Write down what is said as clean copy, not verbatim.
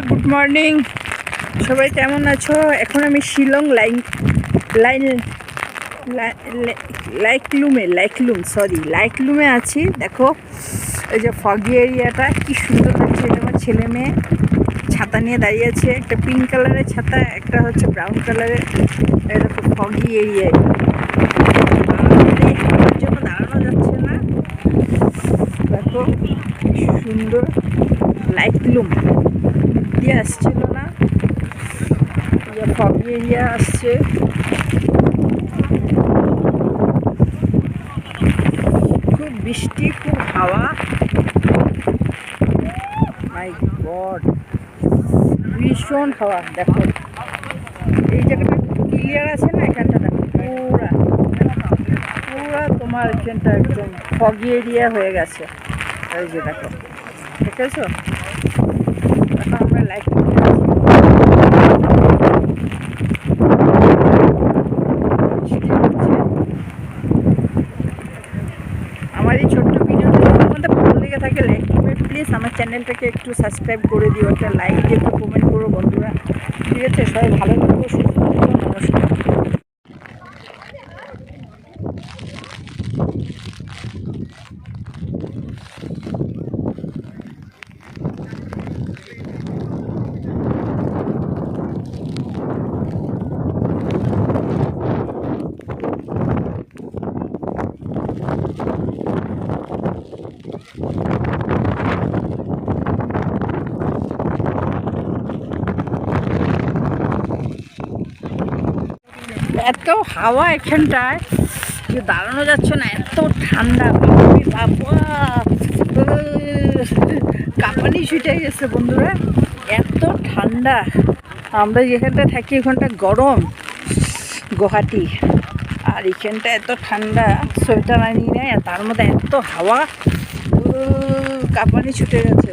Good morning, সবাই কেমন আছো? এখন আমি শিলং লাইকলুমে আছি। দেখো এই যে ফগি এরিয়াটা কি সুন্দর লাগছে। আমার ছেলে মেয়ে ছাতা নিয়ে দাঁড়িয়ে আছে, একটা পিঙ্ক কালারের ছাতা, একটা হচ্ছে ব্রাউন কালারের। এরকম ফগি এরিয়ায় জন্য দাঁড়ানো যাচ্ছে না। দেখো কি সুন্দর লাইকলুম দিয়ে আসছিল না, ফগি এরিয়া আসছে। খুব বৃষ্টি, খুব হাওয়া। মাই গড, ভীষণ হাওয়া। দেখো এই জায়গাটা ক্লিয়ার আছে না, এখানটা দেখো পুরা পুরা তোমার এখানটা একদম ফগি এরিয়া হয়ে গেছে। এই যে দেখো, ঠিক আছে। এখন আমরা লাইক আমার এই ছোট্ট ভিডিওটা যদি তোমাদের ভালো লেগে থাকে, লাইক করবে প্লিজ। আমার চ্যানেলটাকে একটু সাবস্ক্রাইব করে দিও, একটা লাইক দিয়ে একটু কমেন্ট করো বন্ধুরা, ঠিক আছে? সবাই ভালো থাকো, সুস্থ থাকো, নমস্কার। এত হাওয়া এখানটায় যে দাঁড়ানো যাচ্ছে না, এত ঠান্ডা। বাবা কাঁপানি ছুটে গেছে বন্ধুরা, এত ঠান্ডা। আমরা যেখানটায় থাকি ওখানটা গরম, গুয়াহাটি, আর এখানটা এত ঠান্ডা, সোয়েটার আনি নেয়, তার মধ্যে এত হাওয়া, কাঁপানি ছুটে গেছে।